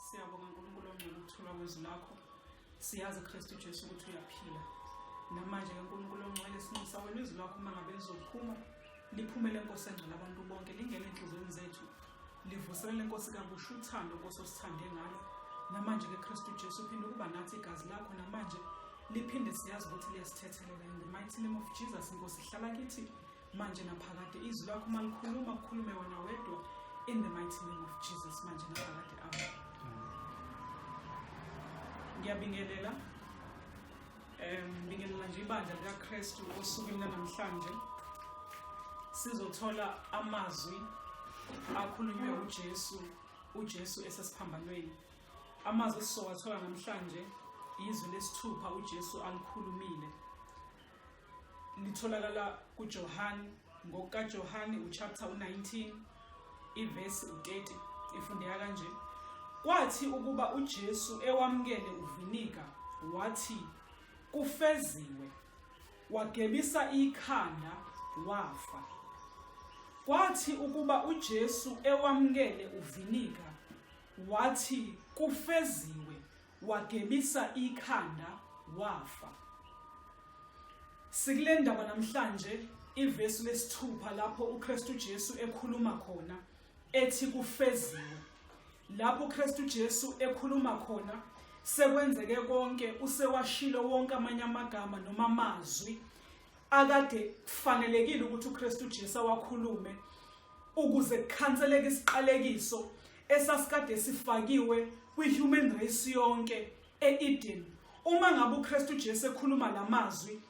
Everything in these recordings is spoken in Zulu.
Siyabonga uNkulunkulu ongcwele ukuthola kwezwi lakho. Siyazi Kristu Jesu ukuthi uyaphila. Namanje ke uNkulunkulu ongcwele sinxusa wena izwi lakho mangabe lizophuma liphumele Nkosi engcwele abantu bonke lingene enhlizweni zethu. Livuselele Nkosi kabusha uthando Nkosi osithande ngalo. Namanje ke Kristu Jesu uphinde kuba nathi igazi lakho namanje liphinde siyazi ukuthi liyasithethelela in the mighty name of Jesus Nkosi hlala kithi manje naphakade izwi lakho malikhuluma kukhulume wena wedwa in the mighty name of Jesus manje naphakade amen. Ngiyabingelela bingelela nje ibandla likaKristu osukwini namhlanje sizothola amazwi akhulunywe uJesu esesiphambanweni. Amazwi sizowathola namhlanje izwi lesithupha uJesu alikhulumile. Litholakala kuJohane ngokaJohane uchapter 19 iverse 30 ifundeka kanje. Kwathi ukuba uJesu ewamkele uvinika wathi kufeziwe wagebisa ikhanda wafa. Kwathi ukuba uJesu ewamkele uvinika wathi kufeziwe wagebisa ikhanda wafa. Sikule ndaba namhlanje iverse lesithupha lapho uKristu Jesu ekhuluma khona ethi kufeziwe. Lapho uKristu Jesu ekhuluma khona sekwenzeke konke usewashilo wonke amanye amagama noma amazwi akade kufanelekile ukuthi uKristu Jesu awakhulume ukuze kukhanseleke isiqalekiso esasikade sifakiwe kwi-human race yonke e-Eden. Uma ngabe uKristu Jesu ekhuluma lamazwi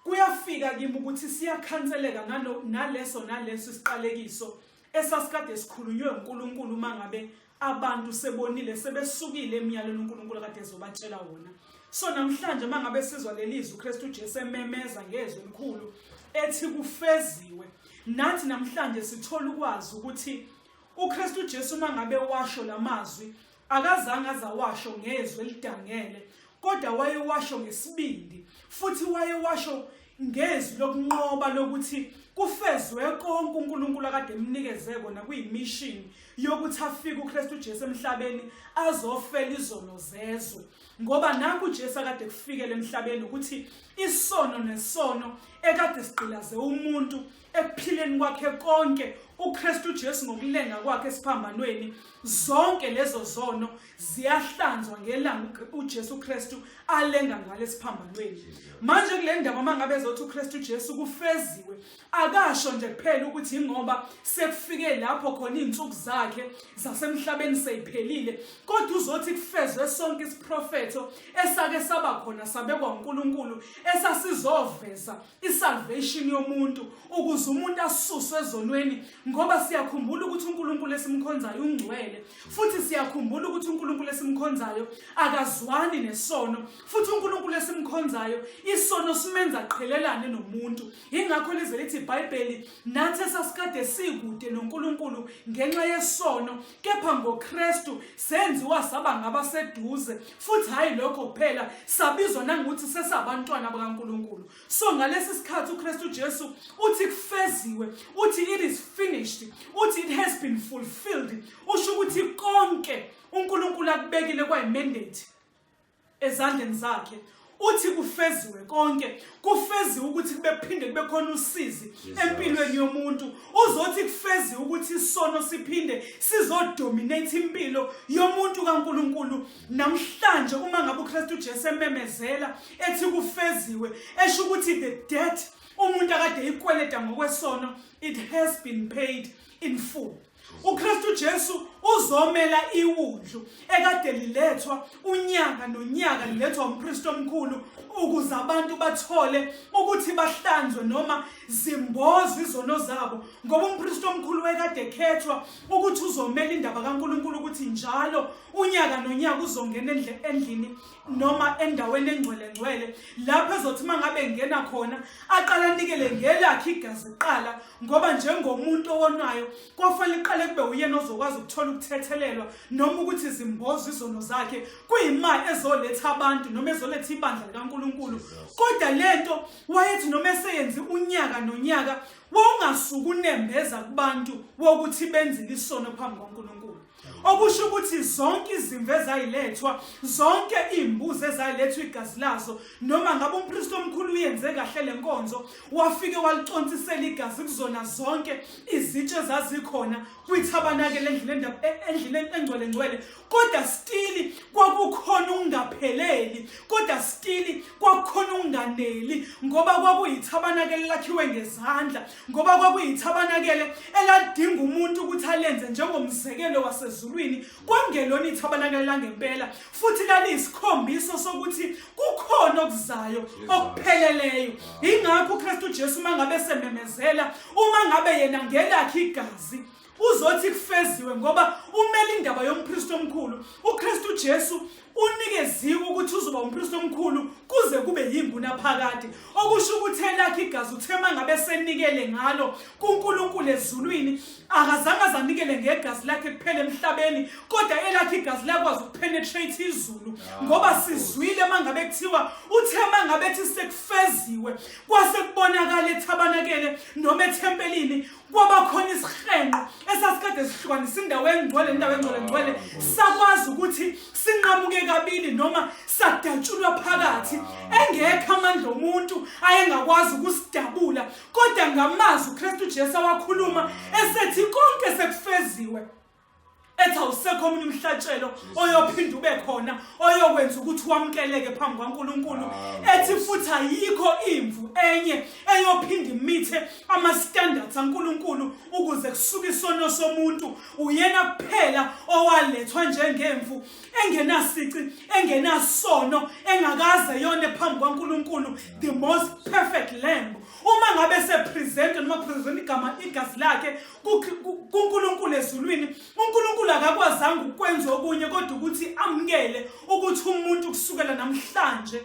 kuyafika kimi ukuthi siyakhanseleka naleso isiqalekiso esasikade sikhulunywe uNkulunkulu mangabe abantu sebonile sebesukile emiyalweni uNkulunkulu kade ezobatshela wona. So namhlanje mangabe sizwa lelizwi uKristu Jesu ememeza ngezwi elikhulu ethi kufeziwe, nathi namhlanje sithola ukwazi ukuthi uKristu Jesu mangabe washo lamazwi akazange azawasho ngezwi elidangele kodwa wayewasho ngesibindi futhi wayewasho ngezwi lokunqoba lokuthi kufezwe konke uNkulunkulu akade emnikeze kona kuyimission yokuthi afike uKristu Jesu emhlabeni azofela izono zezwe. Ngoba nanku uJesu akade kufikele emhlabeni ukuthi isono nesono ekade sigqilaze umuntu ekuphileni kwakhe konke uKristu Jesu ngokulenga kwakhe esiphambanweni zonke lezo zono ziyahlanzwa ngelanga uJesu Kristu alenga ngale siphambanweni. Manje kule ndaba mangabe ezothi uKristu Jesu kufeziwe akasho nje kuphela ukuthi ingoba sekufike lapho khona izinsuku zakhe zasemhlabeni seyiphelile kodwa uzothi kufezwe sonke isiprofeto esake saba khona sabekwa uNkulunkulu esasizoveza isalvation yomuntu ukuze umuntu asuswe ezonweni. Ngoba siyakhumbula ukuthi uNkulunkulu esimkhonzayo ungcwele futhi siyakhumbula ukuthi uNkulunkulu esimkhonzayo akazwani nesono futhi uNkulunkulu esimkhonzayo isono simenza aqhelelane nomuntu. Ingakho lize lithi iBhayibheli nathi esasikade sikude noNkulunkulu ngenxa yesono kepha ngoKristu senziwa saba ngabaseduze futhi hayi lokho kuphela sabizwa nangokuthi sesabantwana bakaNkulunkulu. So ngalesi sikhathi uKristu Jesu uthi kufeziwe uthi it is finished uthi it has been fulfilled usho ukuthi konke uNkulunkulu akubekile kwayimandate ezandleni zakhe. Uthi kufeziwe konke kufeziwe ukuthi kubephinde kube khona usizi empilweni yomuntu. Uzothi kufeziwe ukuthi isono siphinde sizodominate impilo yomuntu kaNkulunkulu. Namhlanje uma ngabe uKristu Jesu ememezela ethi kufeziwe esho ukuthi the debt umuntu akade ikweleta ngokwesono it has been paid in full. uKristu Jesu uzomela iwundlu ekade lilethwa unyaka nonyaka lilethwa umpriest omkhulu ukuze abantu bathole ukuthi bahlanzwe noma zimbozwe izono zabo. Ngoba umpriest omkhulu ekade ekhethwa ukuthi uzomela indaba kaNkulunkulu ukuthi njalo unyaka nonyaka uzongena endlini noma endaweni engcwele lapho ezothi mangabe engena khona aqala nikele ngelakhe igazi iqala. Ngoba njengomuntu owonayo kufanele iqale kube uyena ozokwazi ukuthola ukuthethelelwa noma ukuthi zimbozwe izono zakhe kuyimali ezoletha abantu noma ezoletha ibandla likaNkulunkulu. Kodwa lento wayethi noma eseyenze unyaka nonyaka wawungasuka unembeza kubantu wokuthi benzile isono phambi kaNkulunkulu. okusho ukuthi zonke izimvu ezayilethwa zonke imbuzi ezayilethwa igazi lazo noma ngabe umpristi omkhulu uyenze kahle lenkonzo wafike walicontsisela igazi kuzona zonke izitshe ezazikhona kwithabanakele endlini engcwele kodwa still kwakukhona ungapheleli kodwa still kwakukhona unganeli ngoba kwakuyithabanakele lakhiwe ngezandla ngoba kwakuyithabanakele eladinga umuntu ukuthi alenze njengomzekelo wasezulwini kwangelona ithabanakele langempela futhi laliyisikhombisa sokuthi kukhona okuzayo okupheleleyo ingakho uKristu Jesu mangabe sememezela uma ngabe yena ngelakhe igazi uzothi kufeziwe ngoba umeli indaba yompristi omkhulu uKristu Jesu unikeziwe ukuthi uzoba umpristi omkhulu kuze kube yinguna phakade okusho ukuthi elakhe igazi uthema ngabe senikele ngalo kuNkulunkulu ezulwini akazange azanikele ngegazi lakhe kuphela emhlabeni kodwa elakhe igazi lakwazi ukupenetrate izulu ngoba sizwile mangabe kuthiwa uthema ngabe ethi sekufeziwe kwase kubonakala ethabanakele noma ethempelini kwaba khona isihenqo esasikade sihlukanisa indawo engcwele sakwazi ukuthi sinqamuke kabili noma sadatshulwa phakathi engekho amandla omuntu ayengakwazi ukusidabula kodwa ngamazwi uKristu Jesu wakhuluma esethi konke sekufeziwe ethi awusekho omunye umhlatshelo oyophinda ube khona oyokwenza ukuthi wamukeleke phambi kwaNkulunkulu ethi futhi ayikho imvu enye eyophinda imithe ama-standards kaNkulunkulu ukuze kusuke isono somuntu uyena kuphela owalethwa njengemvu engenasici engenasono engakaze yone phambi kwaNkulunkulu the most perfect lamb uma ngabe sepresent noma present igazi lakhe kuNkulunkulu ezulwini uNkulunkulu akakwazanga ukwenza okunye kodwa ukuthi amkele ukuthi umuntu kusukela namhlanje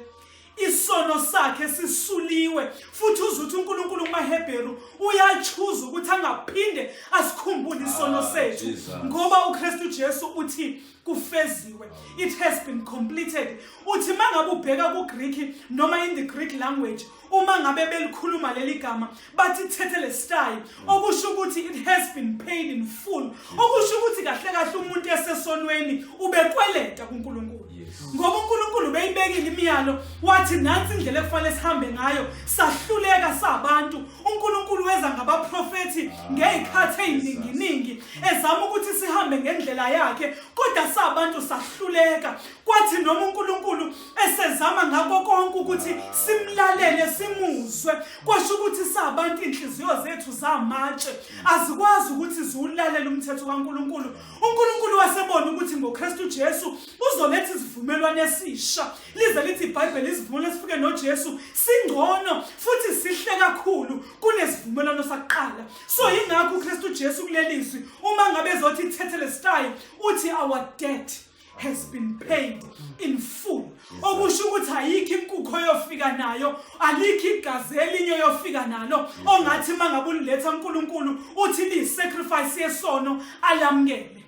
isono sakhe sisuliwe futhi uzuthi uNkulunkulu kumaHebheru uyachuza ukuthi angaphinde asikhumbule isono sethu ngoba uKristu Jesu uthi kufeziwe it has been completed uthi mangabe ubheka kuGreek noma in the Greek language uma ngabe belikhuluma leli gama bathi tetelestai okusho ukuthi it has been paid in full okusho ukuthi kahle kahle umuntu esesonweni ubekweleta kuNkulunkulu ngoba uNkulunkulu beyibekile imiyalo wathi nansi indlela ekufanele sihambe ngayo sahluleka sabantu uNkulunkulu weza ngabaprofeti ngezikhathi eziningi ezama ukuthi sihambe ngendlela yakhe kodwa sabantu sahluleka kwathi noma uNkulunkulu esezama ngakho konke ukuthi simlalele simuzwe kwasho ukuthi sabantu inhliziyo zethu zamatshe azikwazi ukuthi ziwulalela umthetho kaNkulunkulu uNkulunkulu wasebona ukuthi ngoKristu Jesu uzoletha isivumelwano esisha lize lithi iBhayibheli isivumelwano esifike noJesu singcono futhi sihle kakhulu kunesivumelwano sakuqala so ingakho uKristu Jesu kulelizwi uma ngabe ezothi tetelestai uthi our debt has been paid in full okusho ukuthi ayikho inkukho yofika nayo alikho igazi elinye yofika nalo ongathi mangabe uletha uNkulunkulu uthi lisacrifice yesono alamkele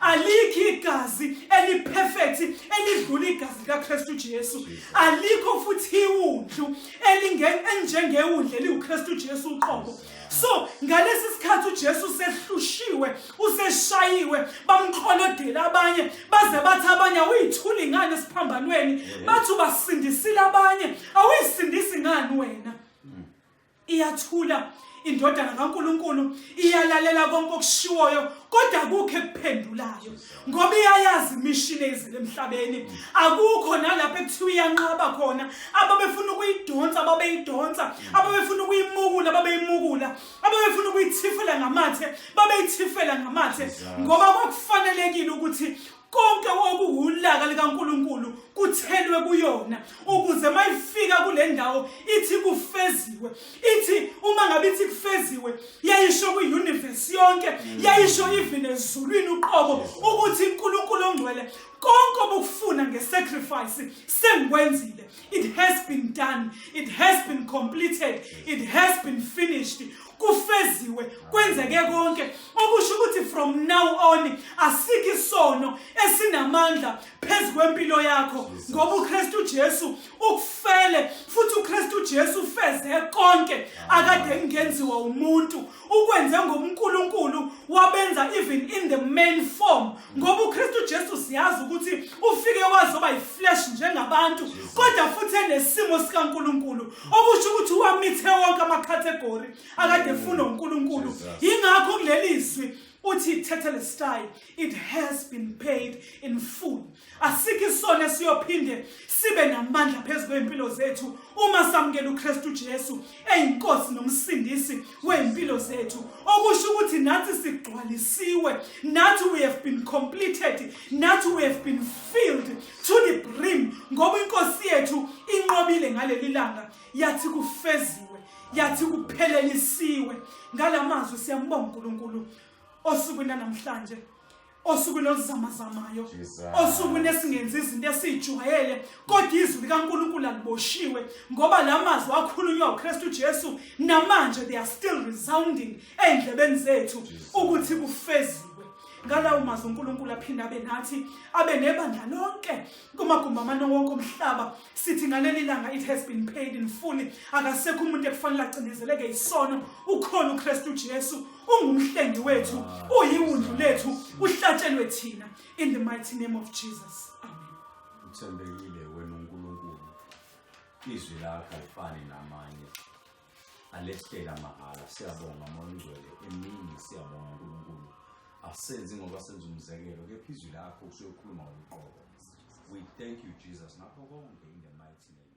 alikho igazi eliperfect elidlula igazi likaKristu Jesu alikho futhi iwundlu enjengewundlu eliuKristu Jesu uqobo so ngalesi sikhathi uJesu sehlushiwe useshayiwe bamqolodela abanye baze bathi abanye awuyithuli ngani esiphambanweni bathi ubasindisile abanye awuyisindisi ngani wena iyathula indodana kaNkulunkulu iyalalela konke okushiwoyo kodwa akukho ekuphendulayo ngoba iyayazi mission ezile emhlabeni akukho nalapho ekuthiwa iyanqaba khona ababefuna ukuyidonsa babeyidonsa ababefuna ukuyimukula babeyimukula ababefuna ukuyithifela ngamathe babeyithifela ngamathe ngoba kwakufanelekile ukuthi konke okuwulaka likaNkulunkulu kuthelwe kuyona ukuze mayifika kule ndawo ithi kufeziwe ithi uma ngabe ithi kufeziwe yayisho kwiuniverse yonke yayisho even ezulwini uqobo ukuthi uNkulunkulu ongcwele konke obukufuna ngesacrifice sengikwenzile it has been done it has been completed it has been finished kufeziwe kwenzeke konke okusho ukuthi from now on asikho isono esinamandla phezu kwempilo yakho ngoba uKristu Jesu ukufele futhi uKristu Jesu ufeze konke akade kungenziwa umuntu ukwenze ngoMkhulunkulu wabenza even in the main form ngoba uKristu Jesu siyazi ukuthi ufike wazoba iflesh njengabantu kodwa futhi enesimo sikaNkulunkulu okusho ukuthi wamithe wonke ama-category akade efuna uNkulunkulu ingakho kulelizwi uthi tetelestai it has been paid in full asikho isono esiyophinde sibe namandla phezu kwempilo zethu uma samukela uKristu Jesu eyinkosi nomsindisi weimpilo zethu okusho ukuthi nathi sigcwalisiwe nathi we have been completed nathi we have been filled to the brim ngoba inkosi yethu inqobile ngaleli langa yathi kufeziwe yathi kuphelelisiwe ngalamazwi siyambonga uNkulunkulu osukwini namhlanje osukwini oluzamazamayo osukwini esingenza izinto esijwayele kodwa izwi likaNkulunkulu aliboshiwe ngoba lamazwi akhulunywa uKristu Jesu namanje they are still resounding endlebeni zethu ukuthi kufeziwe ngalawo mazwi uNkulunkulu aphinda abe nathi abe nebandla lonke kumagumbi amano wonke omhlaba sithi ngaleli langa it has been paid in full akasekho umuntu ekufanele acindezeleke isono ukhona uKristu Jesu ungumhlengi wethu uyiwundlu lethu uhlatshelwe thina in the mighty name of Jesus amen. Uthembekile wena uNkulunkulu izwi lakho alifani namanye alesitela mahala siyabonga moya ngcwele emini siyabonga uNkulunkulu asenze ngoba senza umzekelo kepha izwi lakho usuyokhuluma ngoqobo we thank you Jesus nakho konke in the mighty name